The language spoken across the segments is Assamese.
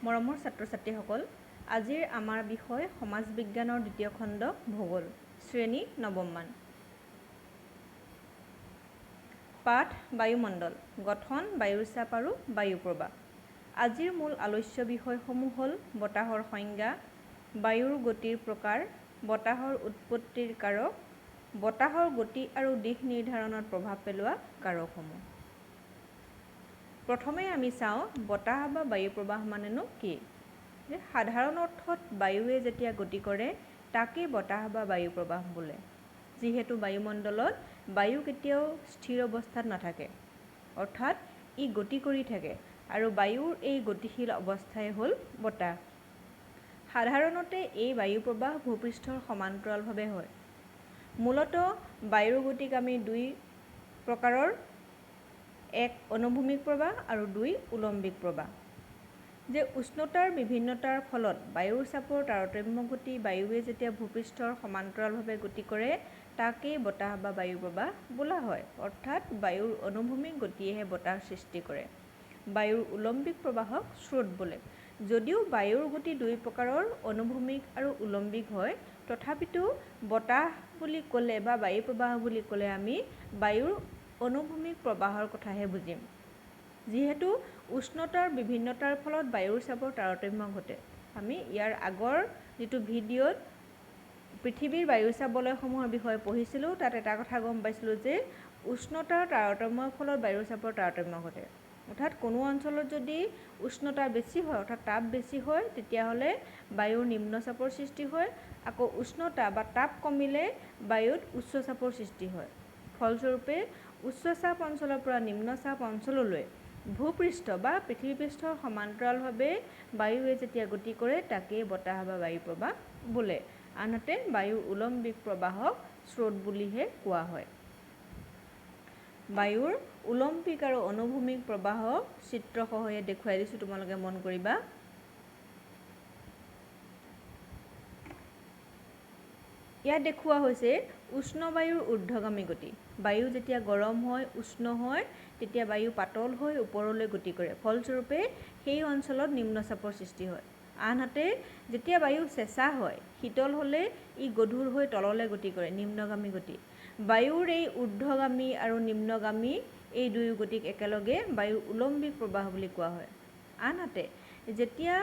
মৰমৰ ছাত্ৰ ছাত্ৰীসকল, আজিৰ আমাৰ বিষয় সমাজ বিজ্ঞানৰ দ্বিতীয় খণ্ড ভূগোল, শ্ৰেণী নৱম মান। পাঠ বায়ুমণ্ডল, গঠন, বায়ুৰ চাপ আৰু বায়ু প্ৰবাহ। আজিৰ মূল আলোচ্য বিষয়সমূহ হ'ল বতাহৰ সংজ্ঞা, বায়ুৰ গতিৰ প্ৰকাৰ, বতাহৰ উৎপত্তিৰ কাৰক, বতাহৰ গতি আৰু দিশ নিৰ্ধাৰণত প্ৰভাৱ পেলোৱা কাৰকসমূহ। প্ৰথমে আমি চাওঁ বতাহ বা বায়ু প্ৰবাহ মানেনো কি। সাধাৰণ অৰ্থত বায়ুৱে যেতিয়া গতি কৰে তাকেই বতাহ বা বায়ু প্ৰবাহ বোলে। যিহেতু বায়ুমণ্ডলত বায়ু কেতিয়াও স্থিৰ অৱস্থাত নাথাকে, অৰ্থাৎ ই গতি কৰি থাকে আৰু বায়ুৰ এই গতিশীল অৱস্থাই হ'ল বতাহ। সাধাৰণতে এই বায়ু প্ৰবাহ ভূপৃষ্ঠৰ সমান্তৰালভাৱে হয়। মূলতঃ বায়ুৰ গতিক আমি দুই প্ৰকাৰৰ, এক অনুভূমিক প্ৰবাহ আৰু দুই উলম্বিক প্ৰবাহ। যে উষ্ণতাৰ বিভিন্নতাৰ ফলত বায়ুৰ চাপৰ তাৰতম্য ঘটি বায়ুৱে যেতিয়া ভূপৃষ্ঠৰ সমান্তৰালভাৱে গতি কৰে তাকেই বতাহ বা বায়ু প্ৰবাহ বোলা হয়। অৰ্থাৎ বায়ুৰ অনুভূমিক গতিয়েহে বতাহ সৃষ্টি কৰে। বায়ুৰ উলম্বিক প্ৰবাহক স্ৰোত বোলে। যদিও বায়ুৰ গতি দুই প্ৰকাৰৰ, অনুভূমিক আৰু উলম্বিক হয়, তথাপিতো বতাহ বুলি ক'লে বা বায়ু প্ৰবাহ বুলি ক'লে আমি বায়ুৰ অনুভূমিক প্ৰবাহৰ কথাহে বুজিম। যিহেতু উষ্ণতাৰ বিভিন্নতাৰ ফলত বায়ুৰ চাপৰ তাৰতম্য ঘটে। আমি ইয়াৰ আগৰ যিটো ভিডিঅ'ত পৃথিৱীৰ বায়ু চাপ বলয়সমূহৰ বিষয়ে পঢ়িছিলোঁ, তাত এটা কথা গম পাইছিলোঁ যে উষ্ণতাৰ তাৰতম্যৰ ফলত বায়ুৰ চাপৰ তাৰতম্য ঘটে। অৰ্থাৎ কোনো অঞ্চলত যদি উষ্ণতা বেছি হয়, অৰ্থাৎ তাপ বেছি হয়, তেতিয়াহ'লে বায়ুৰ নিম্ন চাপৰ সৃষ্টি হয়। আকৌ উষ্ণতা বা তাপ কমিলে বায়ুত উচ্চ চাপৰ সৃষ্টি হয়। ফলস্বৰূপে উচ্চ চাপ অঞ্চলৰ পৰা নিম্ন চাপ অঞ্চললৈ ভূপৃষ্ঠ বা পৃথিৱীপৃষ্ঠৰ সমান্তৰালভাৱে বায়ুৱে যেতিয়া গতি কৰে তাকেই বতাহ বা বায়ু প্ৰবাহ বোলে। আনহাতে বায়ুৰ উলম্বিক প্ৰবাহক স্ৰোত বুলিহে কোৱা হয়। বায়ুৰ উলম্বিক আৰু অনুভূমিক প্ৰবাহক চিত্ৰসহায়ে দেখুৱাই দিছোঁ, তোমালোকে মন কৰিবা। ইয়াত দেখুওৱা হৈছে উষ্ণ বায়ুৰ ঊৰ্ধ্বগামী গতি। বায়ু যেতিয়া গৰম হয়, উষ্ণ হয়, তেতিয়া বায়ু পাতল হৈ ওপৰলৈ গতি কৰে। ফলস্বৰূপে সেই অঞ্চলত নিম্ন চাপৰ সৃষ্টি হয়। আনহাতে যেতিয়া বায়ু চেঁচা হয়, শীতল হ'লে ই গধুৰ হৈ তললৈ গতি কৰে, নিম্নগামী গতি। বায়ুৰ এই ঊৰ্ধ্বগামী আৰু নিম্নগামী এই দুয়ো গতিক একেলগে বায়ুৰ উলম্বিক প্ৰবাহ বুলি কোৱা হয়। আনহাতে যেতিয়া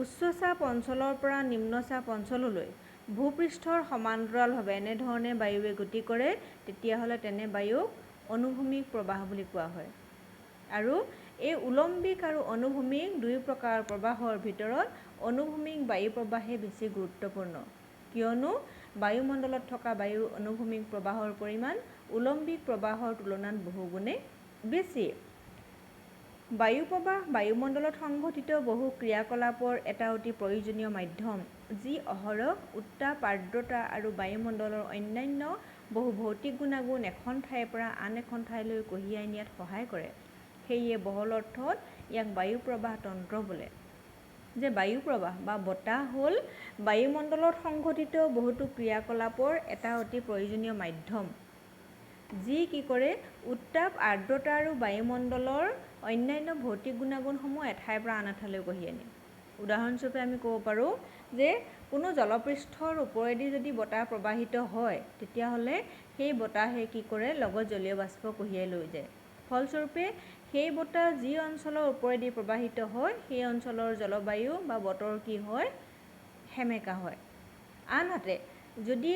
উচ্চ চাপ অঞ্চলৰ পৰা নিম্ন চাপ অঞ্চললৈ ভূপৃষ্ঠৰ সমান্তৰালভাৱে এনেধৰণে বায়ুৱে গতি কৰে তেতিয়াহ'লে তেনে বায়ুক অনুভূমিক প্ৰবাহ বুলি কোৱা হয়। আৰু এই উলম্বিক আৰু অনুভূমিক দুই প্ৰকাৰৰ প্ৰবাহৰ ভিতৰত অনুভূমিক বায়ু প্ৰবাহে বেছি গুৰুত্বপূৰ্ণ, কিয়নো বায়ুমণ্ডলত থকা বায়ুৰ অনুভূমিক প্ৰবাহৰ পৰিমাণ উলম্বিক প্ৰবাহৰ তুলনাত বহুগুণে বেছি। বায়ু প্ৰবাহ বায়ুমণ্ডলত সংঘটিত বহু ক্ৰিয়াকলাপৰ এটা অতি প্ৰয়োজনীয় মাধ্যম, যি অহৰহ উত্তাপ, আৰ্দ্ৰতা আৰু বায়ুমণ্ডলৰ অন্যান্য বহু ভৌতিক গুণাগুণ এখন ঠাইৰ পৰা আন এখন ঠাইলৈ কঢ়িয়াই নিয়াত সহায় কৰে। সেয়ে বহল অৰ্থত ইয়াক বায়ু প্ৰবাহ তন্ত্ৰ বোলে। যে বায়ু প্ৰবাহ বা বতাহ হ'ল বায়ুমণ্ডলত সংঘটিত বহুতো ক্ৰিয়াকলাপৰ এটা অতি প্ৰয়োজনীয় মাধ্যম, যি কি কৰে উত্তাপ, আৰ্দ্ৰতা আৰু বায়ুমণ্ডলৰ অন্যান্য ভৌতিক গুণাগুণসমূহ এঠাইৰ পৰা আন এঠাইলৈ কঢ়িয়াই নিয়ে। উদাহৰণস্বৰূপে আমি ক'ব পাৰোঁ যে কোনো জলপৃষ্ঠৰ ওপৰেদি যদি বতাহ প্ৰবাহিত হয় তেতিয়াহ'লে সেই বতাহে কি কৰে, লগত জলীয় বাষ্প কঢ়িয়াই লৈ যায়। ফলস্বৰূপে সেই বতাহ যি অঞ্চলৰ ওপৰেদি প্ৰবাহিত হয় সেই অঞ্চলৰ জলবায়ু বা বতৰ কি হয়, সেমেকা হয়। আনহাতে যদি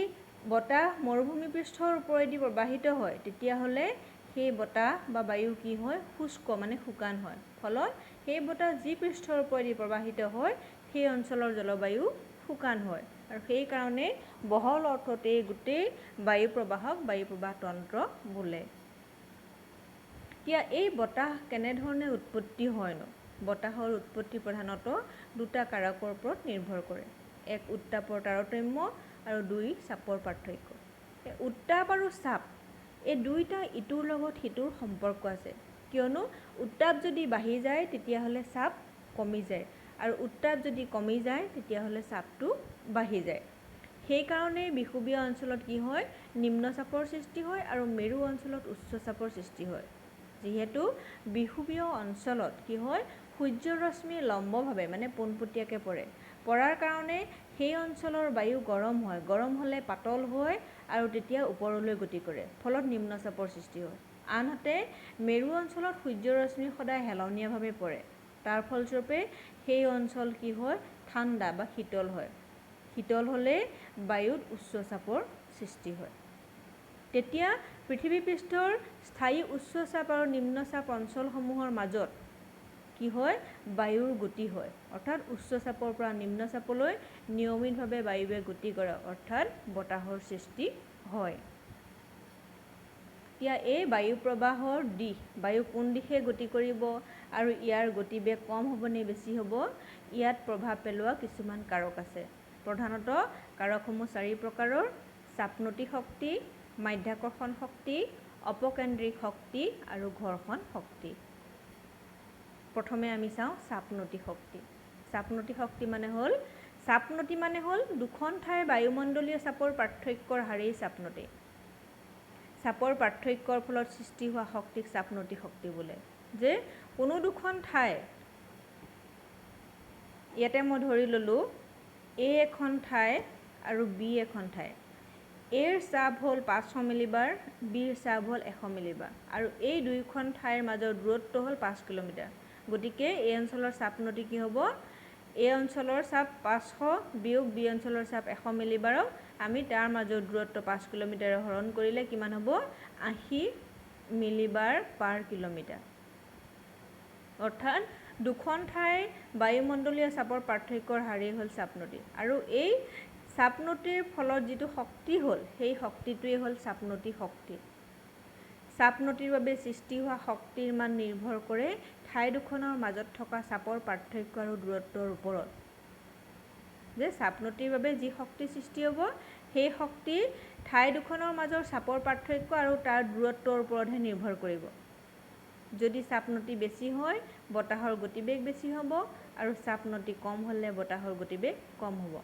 বতাহ মৰুভূমি পৃষ্ঠৰ ওপৰেদি প্ৰবাহিত হয় তেতিয়াহ'লে সেই বতাহ বা বায়ু কি হয়, শুষ্ক মানে শুকান হয়। ফলত সেই বতাহ যি পৃষ্ঠৰ ওপৰেদি প্ৰবাহিত হয় সেই অঞ্চলৰ জলবায়ু শুকান হয়। আৰু সেইকাৰণে বহল অৰ্থতে গোটেই বায়ু প্ৰবাহক বায়ু প্ৰবাহ তন্ত্ৰ বোলে। এতিয়া এই বতাহ কেনেধৰণে উৎপত্তি হয়নো? বতাহৰ উৎপত্তি প্ৰধানতঃ দুটা কাৰকৰ ওপৰত নিৰ্ভৰ কৰে। এক উত্তাপৰ তাৰতম্য আৰু দুই চাপৰ পাৰ্থক্য। উত্তাপ আৰু চাপ এই দুইটা ইটোৰ লগত সিটোৰ সম্পৰ্ক আছে, কিয়নো উত্তাপ যদি বাঢ়ি যায় তেতিয়াহ'লে চাপ কমি যায়, আৰু উত্তাপ যদি কমি যায় তেতিয়াহ'লে চাপটো বাঢ়ি যায়। সেইকাৰণে বিষুৱীয় অঞ্চলত কি হয়, নিম্ন চাপৰ সৃষ্টি হয় আৰু মেৰু অঞ্চলত উচ্চ চাপৰ সৃষ্টি হয়। যিহেতু বিষুৱীয় অঞ্চলত কি হয়, সূৰ্যৰ ৰশ্মি লম্বভাৱে মানে পোনপটীয়াকৈ পৰে। পৰাৰ কাৰণে সেই অঞ্চলৰ বায়ু গৰম হয়, গৰম হ'লে পাতল হয় আৰু তেতিয়া ওপৰলৈ গতি কৰে, ফলত নিম্নচাপৰ সৃষ্টি হয়। আনহাতে মেৰু অঞ্চলত সূৰ্যৰ ৰশ্মি সদায় হেলনীয়াভাৱে পৰে। তাৰ ফলস্বৰূপে সেই অঞ্চল কি হয়, ঠাণ্ডা বা শীতল হয়। শীতল হ'লে বায়ুত উচ্চ চাপৰ সৃষ্টি হয়। তেতিয়া পৃথিৱী পৃষ্ঠৰ স্থায়ী উচ্চ চাপ আৰু নিম্নচাপ অঞ্চলসমূহৰ মাজত কি হয়, বায়ুৰ গতি হয়, অৰ্থাৎ উচ্চ চাপৰ পৰা নিম্নচাপলৈ নিয়মিতভাৱে বায়ুৱে গতি কৰে, অৰ্থাৎ বতাহৰ সৃষ্টি হয়। এতিয়া এই বায়ু প্ৰবাহৰ দিশ, বায়ু কোন দিশে গতি কৰিব আৰু ইয়াৰ গতিবেগ কম হ'ব নে বেছি হ'ব, ইয়াত প্ৰভাৱ পেলোৱা কিছুমান কাৰক আছে। প্ৰধানতঃ কাৰকসমূহ 4 প্ৰকাৰৰ: চাপনতি শক্তি, মাধ্যাকৰ্ষণ শক্তি, অপকেন্দ্ৰিক শক্তি আৰু ঘৰ্ষণ শক্তি। প্ৰথমে আমি চাওঁ চাপনতি শক্তি। চাপনতি শক্তি মানে হ'ল দুখন ঠাইৰ বায়ুমণ্ডলীয় চাপৰ পাৰ্থক্যৰ হাৰেই চাপনতি। চাপৰ পাৰ্থক্যৰ ফলত সৃষ্টি হোৱা শক্তিক চাপনতি শক্তি বোলে। যে কোনো দুখন ঠাই, ইয়াতে মই ধৰি ল'লোঁ A এখন ঠাই আৰু B এখন ঠাই। Aৰ চাপ হ'ল 500 মিলিবাৰ, Bৰ চাপ হ'ল 100 মিলিবাৰ আৰু এই দুয়োখন ঠাইৰ মাজৰ দূৰত্ব হ'ল 5 কিলোমিটাৰ। গতিকে এই অঞ্চলৰ চাপনতি কি হ'ব, এই অঞ্চলৰ চাপ 500 বিয়োগ B অঞ্চলৰ চাপ 100 মিলিবাৰক আমি তাৰ মাজৰ দূৰত্ব 5 কিলোমিটাৰে হৰণ কৰিলে কিমান হ'ব, 80 মিলিবাৰ পাৰ কিলোমিটাৰ। অৰ্থাৎ দুখন ঠাইৰ বায়ুমণ্ডলীয় চাপৰ পাৰ্থক্যৰ হাৰেই হ'ল চাপনতি। আৰু এই চাপনতিৰ ফলত যিটো শক্তি হ'ল, সেই শক্তিটোৱেই হ'ল চাপনতি শক্তি। চাপনতিৰ বাবে সৃষ্টি হোৱা শক্তিৰ মান নিৰ্ভৰ কৰে ঠাই দুখনৰ মাজত থকা চাপৰ পাৰ্থক্য আৰু দূৰত্বৰ ওপৰত। যে চাপনতিৰ বাবে যি শক্তি সৃষ্টি হ'ব, সেই শক্তি ঠাই দুখনৰ মাজৰ চাপৰ পাৰ্থক্য আৰু তাৰ দূৰত্বৰ ওপৰতহে নিৰ্ভৰ কৰিব। যদি চাপনতি বেছি হয়, বতাহৰ গতিবেগ বেছি হ'ব আৰু চাপনতি কম হ'লে বতাহৰ গতিবেগ কম হ'ব।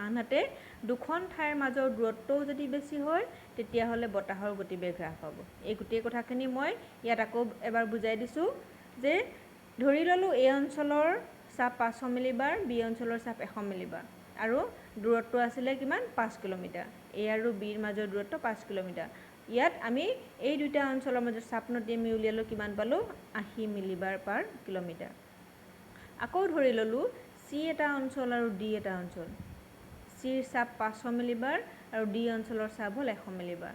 আনহাতে দুখন ঠাইৰ মাজৰ দূৰত্বও যদি বেছি হয়, তেতিয়াহ'লে বতাহৰ গতিবেগ হ্ৰাস পাব। এই গোটেই কথাখিনি মই ইয়াত আকৌ এবাৰ বুজাই দিছোঁ। যে ধৰি ল'লোঁ এই অঞ্চলৰ চাপ 500 মিলিবাৰ, B অঞ্চলৰ চাপ 100 মিলিবাৰ আৰু দূৰত্ব আছিলে কিমান, 5 কিলোমিটাৰ। A আৰু Bৰ মাজৰ দূৰত্ব 5 কিলোমিটাৰ। ইয়াত আমি এই দুটা অঞ্চলৰ মাজত চাপনতি আমি উলিয়ালোঁ, কিমান পালোঁ, 80 মিলিবাৰ পাৰ কিলোমিটাৰ। আকৌ ধৰি ল'লোঁ C এটা অঞ্চল আৰু D এটা অঞ্চল। Cৰ চাপ 500 মিলিবাৰ আৰু D অঞ্চলৰ চাপ হ'ল 100 মিলিবাৰ।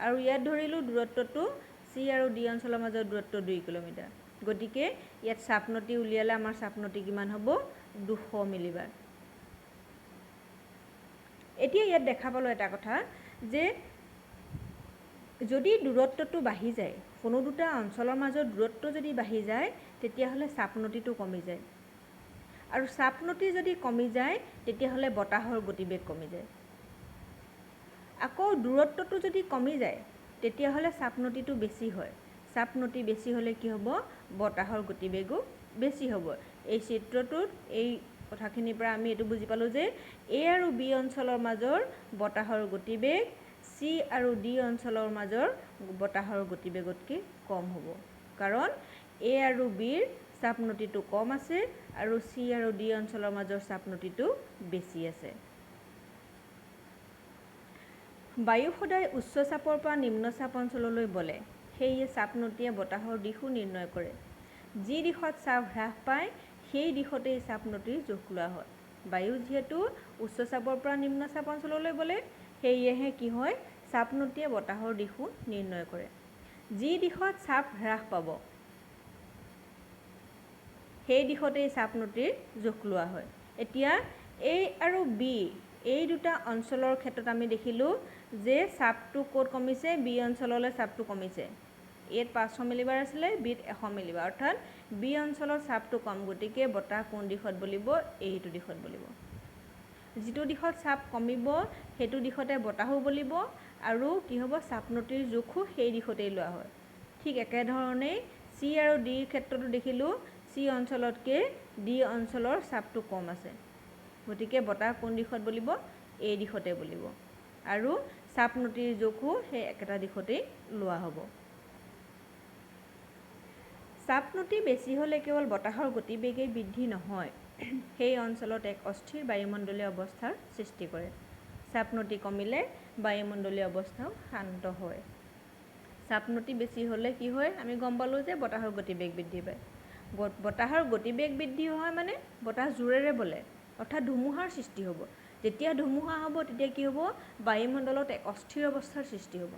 আৰু ইয়াত ধৰিলোঁ দূৰত্বটো C আৰু D অঞ্চলৰ মাজৰ দূৰত্ব 2 কিলোমিটাৰ। গতিকে ইয়াত চাপনতি উলিয়ালে আমাৰ চাপনতি কিমান হ'ব, 200 মিলিবাৰ। এতিয়া ইয়াত দেখা পালোঁ এটা কথা, যে যদি দূৰত্বটো বাঢ়ি যায়, কোনো দুটা অঞ্চলৰ মাজৰ দূৰত্ব যদি বাঢ়ি যায়, তেতিয়াহ'লে চাপনতিটো কমি যায়। আৰু চাপনতি যদি কমি যায়, তেতিয়াহ'লে বতাহৰ গতিবেগ কমি যায়। আকৌ দূৰত্বটো যদি কমি যায়, তেতিয়াহ'লে চাপনতিটো বেছি হয়। চাপনতি বেছি হ'লে কি হ'ব, বতাহৰ গতিবেগো বেছি হ'ব। এই চিত্ৰটোত এই কথাখিনিৰ পৰা আমি এইটো বুজি পালোঁ যে A আৰু B অঞ্চলৰ মাজৰ বতাহৰ গতিবেগ C আৰু D অঞ্চলৰ মাজৰ বতাহৰ গতিবেগতকৈ কম হ'ব। কাৰণ A আৰু Bৰ চাপনতিটো কম আছে আৰু C আৰু D অঞ্চলৰ মাজৰ চাপনতিটো বেছি আছে। বায়ু সদায় উচ্চ চাপৰ পৰা নিম্নচাপ অঞ্চললৈ বলে। সেয়ে চাপনতিয়ে বতাহৰ দিশো নিৰ্ণয় কৰে। যি দিশত চাপ হ্ৰাস পায়, সেই দিশতেই চাপনতিৰ জোখ লোৱা হয়। বায়ু যিহেতু উচ্চ চাপৰ পৰা নিম্নচাপ অঞ্চললৈ বলে, সেয়েহে কি হয়, চাপনতিয়ে বতাহৰ দিশো নিৰ্ণয় কৰে। যি দিশত চাপ হ্ৰাস পাব, সেই দিশতেই চাপনতিৰ জোখ লোৱা হয়। এতিয়া A আৰু B এই দুটা অঞ্চলৰ ক্ষেত্ৰত আমি দেখিলোঁ যে চাপটো ক'ত কমিছে, B অঞ্চললৈ চাপটো কমিছে। ইয়াত 500 মিলিবাৰ আছিলে, Bত 100 মিলিবাৰ, অৰ্থাৎ B অঞ্চলৰ চাপটো কম। গতিকে বতাহ কোন দিশত বলিব, এইটো দিশত বলিব। যিটো দিশত চাপ কমিব, সেইটো দিশতে বতাহো বলিব আৰু কি হ'ব, চাপনতিৰ জোখো সেই দিশতেই লোৱা হয়। ঠিক একেধৰণেই C আৰু Dৰ ক্ষেত্ৰতো দেখিলোঁ, C অঞ্চলতকৈ D অঞ্চলৰ চাপটো কম আছে। গতিকে বতাহ কোন দিশত বলিব, এই দিশতে বলিব আৰু চাপনতিৰ জোখো সেই একেটা দিশতেই লোৱা হ'ব। চাপনতি বেছি হ'লে কেৱল বতাহৰ গতিবেগেই বৃদ্ধি নহয়, সেই অঞ্চলত এক অস্থিৰ বায়ুমণ্ডলীয় অৱস্থাৰ সৃষ্টি কৰে। চাপনতি কমিলে বায়ুমণ্ডলীয় অৱস্থাও শান্ত হয়। চাপনতি বেছি হ'লে কি হয়, আমি গম পালোঁ যে বতাহৰ গতিবেগ বৃদ্ধি পায়। বতাহৰ গতিবেগ বৃদ্ধি হয় মানে বতাহ জোৰেৰে বলে, অৰ্থাৎ ধুমুহাৰ সৃষ্টি হ'ব। যেতিয়া ধুমুহা হ'ব তেতিয়া কি হ'ব, বায়ুমণ্ডলত এক অস্থিৰ অৱস্থাৰ সৃষ্টি হ'ব।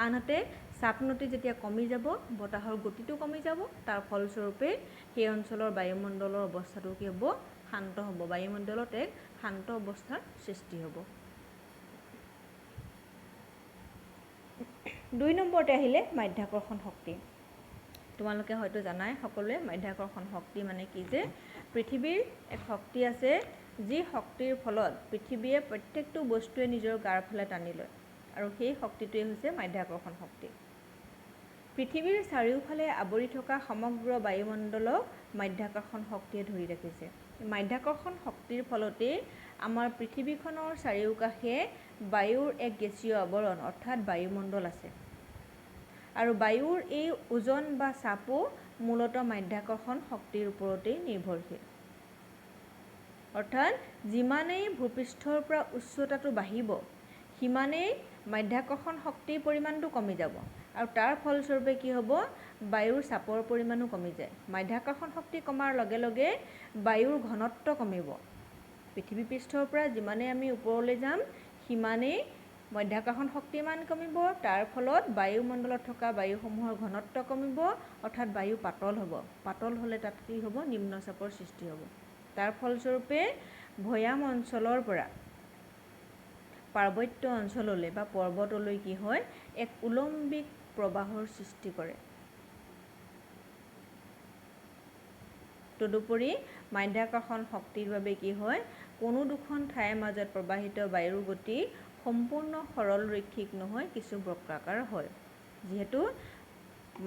আনহাতে চাপনতি যেতিয়া কমি যাব, বতাহৰ গতিটো কমি যাব, তাৰ ফলস্বৰূপে সেই অঞ্চলৰ বায়ুমণ্ডলৰ অৱস্থাটো কি হ'ব, শান্ত হ'ব। বায়ুমণ্ডলত এক শান্ত অৱস্থাৰ সৃষ্টি হ'ব। 2 নম্বৰতে আহিলে মাধ্যাকৰ্ষণ শক্তি। তোমালোকে হয়তো জানাই সকলোৱে মাধ্যাকৰ্ষণ শক্তি মানে কি, যে পৃথিৱীৰ এক শক্তি আছে যি শক্তিৰ ফলত পৃথিৱীয়ে প্ৰত্যেকটো বস্তুৱে নিজৰ গাৰ ফালে টানি লয়, আৰু সেই শক্তিটোৱে হৈছে মাধ্যাকৰ্ষণ শক্তি। পৃথিৱীৰ চাৰিওফালে আৱৰি থকা সমগ্ৰ বায়ুমণ্ডলক মাধ্যাকৰ্ষণ শক্তিয়ে ধৰি ৰাখিছে। মাধ্যাকৰ্ষণ শক্তিৰ ফলতেই আমাৰ পৃথিৱীখনৰ চাৰিওকাষে বায়ুৰ এক গেছীয় আৱৰণ অৰ্থাৎ বায়ুমণ্ডল আছে, আৰু বায়ুৰ এই ওজন বা চাপো মূলতঃ মাধ্যাকৰ্ষণ শক্তিৰ ওপৰতেই নিৰ্ভৰশীল। অৰ্থাৎ যিমানেই ভূপৃষ্ঠৰ পৰা উচ্চতাটো বাঢ়িব, সিমানেই মাধ্যাকৰ্ষণ শক্তিৰ পৰিমাণটো কমি যাব, আৰু তাৰ ফলস্বৰূপে কি হ'ব, বায়ুৰ চাপৰ পৰিমাণো কমি যায়। মাধ্যাকৰ্ষণ শক্তি কমাৰ লগে লগে বায়ুৰ ঘনত্ব কমিব। পৃথিৱী পৃষ্ঠৰ পৰা যিমানেই আমি ওপৰলৈ যাম, সিমানেই মাধ্যাকৰ্ষণ শক্তিৰ মান কমিব, তাৰ ফলত বায়ুমণ্ডলত থকা বায়ুসমূহৰ ঘনত্ব কমিব, অৰ্থাৎ বায়ু পাতল হ'ব। পাতল হ'লে তাত কি হ'ব, নিম্নচাপৰ সৃষ্টি হ'ব। তাৰ ফলস্বৰূপে ভৈয়াম অঞ্চলৰ পৰা পাৰ্বত্য অঞ্চললৈ বা পৰ্বতলৈ কি হয়, এক উলম্বিক প্ৰবাহৰ সৃষ্টি কৰে। তদুপৰি মাধ্যাকৰ্ষণ শক্তিৰ বাবে কি হয়, কোনো দুখন ঠাইৰ মাজত প্ৰবাহিত বায়ুৰ গতি সম্পূৰ্ণ সৰল ৰৈখিক নহয়, কিছু বক্ৰাকাৰ হয়। যিহেতু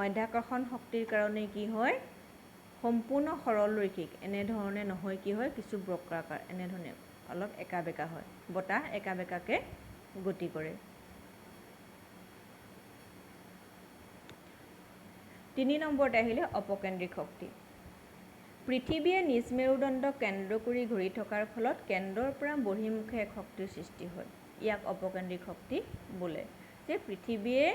মাধ্যাকৰ্ষণ শক্তিৰ কাৰণে কি হয়, সম্পূৰ্ণ সৰল ৰৈখিক এনেধৰণে নহয়, কি হয়, কিছু বক্ৰাকাৰ, এনেধৰণে অলপ একা বেকা হয়। বতাহ একা বেকাকৈ গতি কৰে। 3 নম্বৰতে আহিলে অপকেন্দ্ৰিক শক্তি। পৃথিৱীয়ে নিজ মেৰুদণ্ডক কেন্দ্ৰ কৰি ঘূৰি থকাৰ ফলত কেন্দ্ৰৰ পৰা বহিৰ্মুখে এক শক্তিৰ সৃষ্টি হয়। ইয়াক অপকেন্দ্ৰিক শক্তি বোলে। যে পৃথিৱীয়ে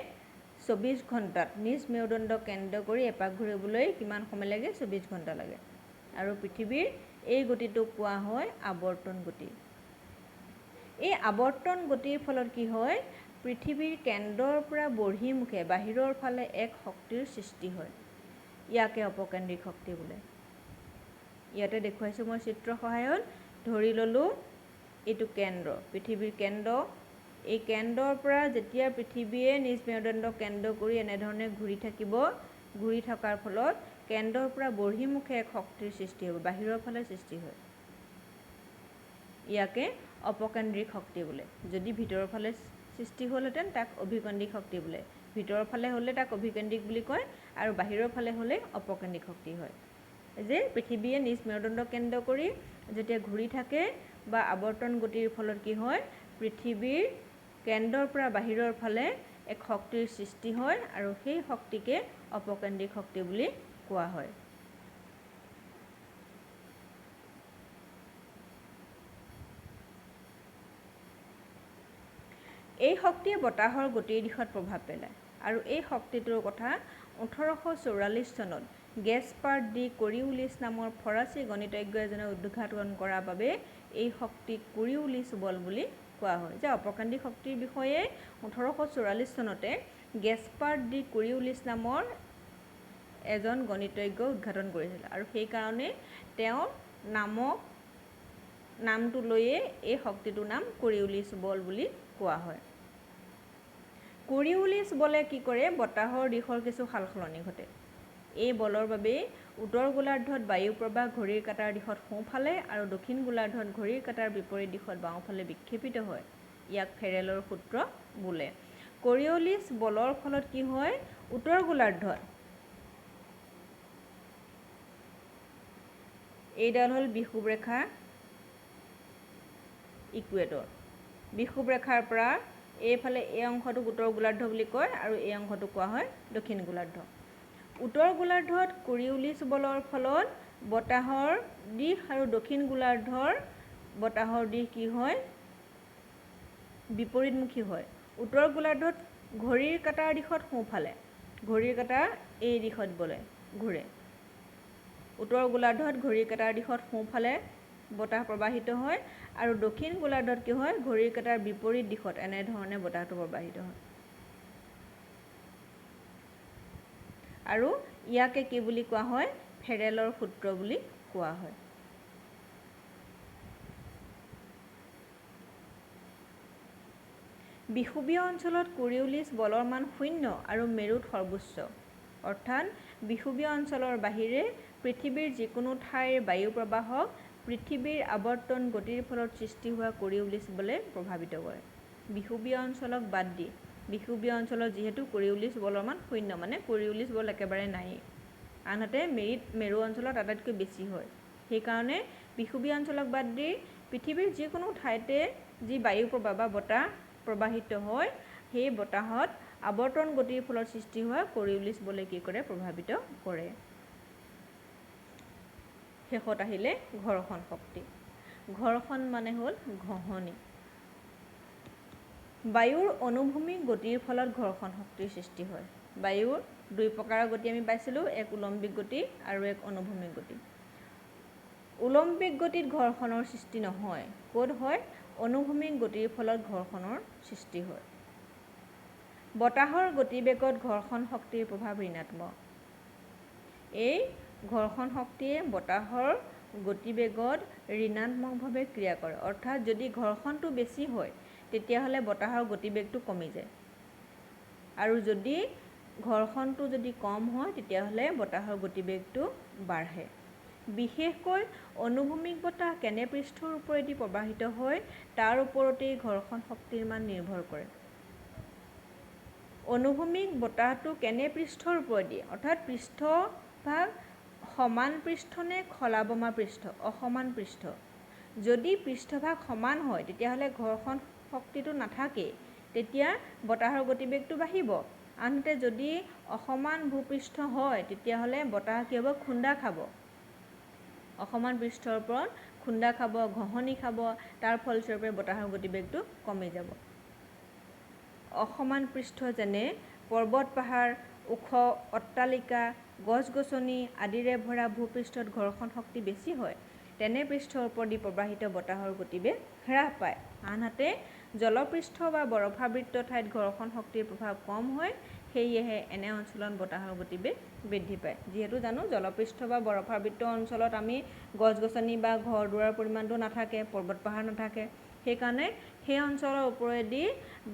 24 ঘণ্টাত নিজ মেৰুদণ্ডক কেন্দ্ৰ কৰি এপাক ঘূৰিবলৈ কিমান সময় লাগে, 24 ঘণ্টা লাগে। আৰু পৃথিৱীৰ এই গতিটোক কোৱা হয় আৱৰ্তন গতি। এই আৱৰ্তন গতিৰ ফলত কি হয়, পৃথিৱীৰ কেন্দ্ৰৰ পৰা বহিৰ্মুখে বাহিৰৰ ফালে এক শক্তিৰ সৃষ্টি হয়। ইয়াকে অপকেন্দ্ৰিক শক্তি বোলে। ইয়াতে দেখুৱাইছোঁ মই চিত্ৰৰ সহায়ত। ধৰি ল'লোঁ এইটো কেন্দ্ৰ, পৃথিৱীৰ কেন্দ্ৰ। এই কেন্দ্ৰৰ পৰা যেতিয়া পৃথিৱীয়ে নিজ মেৰুদণ্ডক কেন্দ্ৰ কৰি এনেধৰণে ঘূৰি থাকিব, ঘূৰি থকাৰ ফলত কেন্দ্ৰৰ পৰা বহিৰ্মুখে এক শক্তিৰ সৃষ্টি হ'ব, বাহিৰৰ ফালে সৃষ্টি হয়। ইয়াকে অপকেন্দ্ৰিক শক্তি বোলে। যদি ভিতৰৰ ফালে সৃষ্টি হ'লহেঁতেন তাক অভিকেন্দ্ৰিক শক্তি বোলে। ভিতৰৰ ফালে হ'লে তাক অভিকেন্দ্ৰিক বুলি কয়, আৰু বাহিৰৰ ফালে হ'লে অপকেন্দ্ৰিক শক্তি হয়। যে পৃথিৱীয়ে নিজ মেৰুদণ্ডক কেন্দ্ৰ কৰি যেতিয়া ঘূৰি থাকে বা আৱৰ্তন গতিৰ ফলত কি হয়, পৃথিৱীৰ কেন্দ্ৰৰ পৰা বাহিৰৰ ফালে এক শক্তিৰ সৃষ্টি হয়, আৰু সেই শক্তিকে অপকেন্দ্ৰিক শক্তি বুলি কোৱা হয়। এই শক্তিয়ে বতাহৰ গতিৰ দিশত প্ৰভাৱ পেলায়, আৰু এই শক্তিটোৰ কথা 1844 চনত গেস্পাৰ ডি কৰিওলিছ নামৰ ফৰাচী গণিতজ্ঞ এজনে উদ্ঘাটন কৰাৰ বাবে এই শক্তিক কৰিওলিছ বল বুলি কোৱা হয়। যে অপকেন্দ্ৰিক শক্তিৰ বিষয়ে 1844 চনতে গেস্পাৰ ডি কৰিওলিছ নামৰ এজন গণিতজ্ঞ উদ্ঘাটন কৰিছিল, আৰু সেইকাৰণে তেওঁৰ নামটো লৈয়ে এই শক্তিটোৰ নাম কৰিওলিছ বল বুলি কোৱা হয়। কৰিওলিছ বলে কি কৰে, বতাহৰ দিশৰ কিছু সালসলনি ঘটে। এই বলৰ বাবেই উত্তৰ গোলাৰ্ধত বায়ু প্ৰবাহ ঘড়ীৰ কাঁটাৰ দিশত সোঁফালে আৰু দক্ষিণ গোলাৰ্ধত ঘড়ীৰ কাঁটাৰ বিপৰীত দিশত বাওঁফালে বিক্ষেপিত হয়। ইয়াক ফেৰেলৰ সূত্ৰ বোলে। কৰিওলিছ বলৰ ফলত কি হয়, উত্তৰ গোলাৰ্ধত এইডাল হ'ল বিষুৱ ৰেখা, ইকুৱেটৰ। বিষুৱ ৰেখাৰ পৰা এইফালে এই অংশটোক উত্তৰ গোলাৰ্ধ বুলি কয়, আৰু এই অংশটোক কোৱা হয় দক্ষিণ গোলাৰ্ধ। উত্তৰ গোলাৰ্ধত কৰিউলিছ বলৰ ফলত বতাহৰ দিশ আৰু দক্ষিণ গোলাৰ্ধৰ বতাহৰ দিশ কি হয় বিপৰীতমুখী হয় উত্তৰ গোলাৰ্ধত ঘড়ীৰ কাঁটাৰ দিশত সোঁফালে ঘড়ীৰ কাঁটা এই দিশত বলে ঘূৰে উত্তৰ গোলাৰ্ধত ঘড়ীৰ কাঁটাৰ দিশত সোঁফালে বতাহ প্ৰবাহিত হয় আৰু দক্ষিণ গোলাৰ্ধত কি হয় ঘড়ীৰ কাঁটাৰ বিপৰীত দিশত এনেধৰণে বতাহটো প্ৰবাহিত হয় আৰু ইয়াকে কি বুলি কোৱা হয় ফেৰেলৰ সূত্ৰ বুলি কোৱা হয় বিষুৱীয় অঞ্চলত কৰিউলিছ বলৰ মান 0 আৰু মেৰুত সৰ্বোচ্চ অৰ্থাৎ বিষুৱীয় অঞ্চলৰ বাহিৰে পৃথিৱীৰ যিকোনো ঠাইৰ বায়ু প্ৰবাহক পৃথিৱীৰ আৱৰ্তন গতিৰ ফলত সৃষ্টি হোৱা কৰিউলিছ বলে প্ৰভাৱিত কৰে বিষুৱীয় অঞ্চলক বাদ দি বিষুৱীয় অঞ্চলত যিহেতু কৰিউলিছ বলৰ মান 0 মানে কৰিউলিছ বল একেবাৰে নাই আনহাতে মেৰু অঞ্চলত আটাইতকৈ বেছি হয় সেইকাৰণে বিষুৱীয় অঞ্চলক বাদ দি পৃথিৱীৰ যিকোনো ঠাইতে যি বায়ু প্ৰবাহ বা বতাহ প্ৰবাহিত হয় সেই বতাহত আৱৰ্তন গতিৰ ফলত সৃষ্টি হোৱা কৰিউলিছ বলে কি কৰে প্ৰভাৱিত কৰে শেষত আহিলে ঘৰ্ষণ শক্তি ঘৰ্ষণ মানে হ'ল ঘঁহনি বায়ুৰ অনুভূমিক গতিৰ ফলত ঘৰ্ষণ শক্তিৰ সৃষ্টি হয় বায়ুৰ দুই প্ৰকাৰৰ গতি আমি পাইছিলোঁ এক উলম্বিক গতি আৰু এক অনুভূমিক গতি উলম্বিক গতিত ঘৰ্ষণৰ সৃষ্টি নহয় ক'ত হয় অনুভূমিক গতিৰ ফলত ঘৰ্ষণৰ সৃষ্টি হয় বতাহৰ গতিবেগত ঘৰ্ষণ শক্তিৰ প্ৰভাৱ ঋণাত্মক এই ঘৰ্ষণ শক্তিয়ে বতাহৰ গতিবেগত ঋণাত্মকভাৱে ক্ৰিয়া কৰে অৰ্থাৎ যদি ঘৰ্ষণটো বেছি হয় তেতিয়াহ'লে বতাহৰ গতিবেগটো কমি যায় আৰু যদি ঘৰ্ষণটো যদি কম হয় তেতিয়াহ'লে বতাহৰ গতিবেগটো বাঢ়ে বিশেষকৈ অনুভূমিক বতাহ কেনে পৃষ্ঠৰ ওপৰেদি প্ৰবাহিত হয় তাৰ ওপৰতেই ঘৰ্ষণ শক্তিৰ মান নিৰ্ভৰ কৰে অনুভূমিক বতাহটো কেনে পৃষ্ঠৰ ওপৰেদি অৰ্থাৎ পৃষ্ঠভাগ সমান পৃষ্ঠ নে খলাবমা পৃষ্ঠ অসমান পৃষ্ঠ যদি পৃষ্ঠভাগ সমান হয় তেতিয়াহ'লে ঘৰ্ষণ শক্তিটো নাথাকে তেতিয়া বতাহৰ গতিবেগটো বাঢ়িব আনহাতে যদি অসমান ভূপৃষ্ঠ হয় তেতিয়াহ'লে বতাহ কি হ'ব খুন্দা খাব অসমান পৃষ্ঠৰ ওপৰত খুন্দা খাব ঘঁহনি খাব তাৰ ফলস্বৰূপে বতাহৰ গতিবেগটো কমি যাব অসমান পৃষ্ঠ যেনে পৰ্বত পাহাৰ ওখ অট্টালিকা গছ-গছনি আদিৰে ভৰা ভূপৃষ্ঠত ঘৰ্ষণ শক্তি বেছি হয় তেনে পৃষ্ঠৰ ওপৰেদি প্ৰবাহিত বতাহৰ গতিবেগ হ্ৰাস পায় আনহাতে জলপৃষ্ঠ বা বৰফাবৃত ঠাইত ঘৰ্ষণ শক্তিৰ প্ৰভাৱ কম হয় সেয়েহে এনে অঞ্চলত বতাহৰ গতিবেগ বৃদ্ধি পায় যিহেতু জানো জলপৃষ্ঠ বা বৰফাবৃত অঞ্চলত আমি গছ-গছনি বা ঘৰ দুৱাৰ পৰিমাণটো নাথাকে পৰ্বত পাহাৰ নাথাকে সেইকাৰণে সেই অঞ্চলৰ ওপৰেদি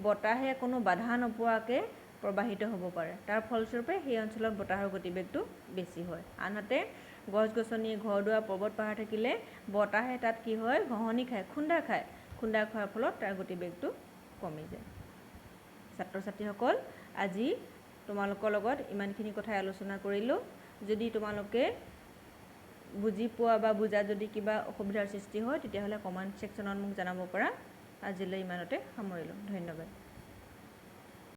বতাহে কোনো বাধা নোপোৱাকৈ প্ৰবাহিত হ'ব পাৰে তাৰ ফলস্বৰূপে সেই অঞ্চলত বতাহৰ গতিবেগটো বেছি হয় আনহাতে গছ-গছনি ঘৰ দুৱাৰ পৰ্বত পাহাৰ থাকিলে বতাহে তাত কি হয় ঘঁহনি খায় খুন্দা খোৱাৰ ফলত তাৰ গতিবেগটো কমি যায় ছাত্ৰ ছাত্ৰীসকল আজি তোমালোকৰ লগত ইমানখিনি কথাই আলোচনা কৰিলোঁ যদি তোমালোকে বুজি পোৱা বা বুজাত যদি কিবা অসুবিধাৰ সৃষ্টি হয় তেতিয়াহ'লে কমেণ্ট ছেকশ্যনত মোক জনাব পাৰা আজিলৈ ইমানতে সামৰিলোঁ ধন্যবাদ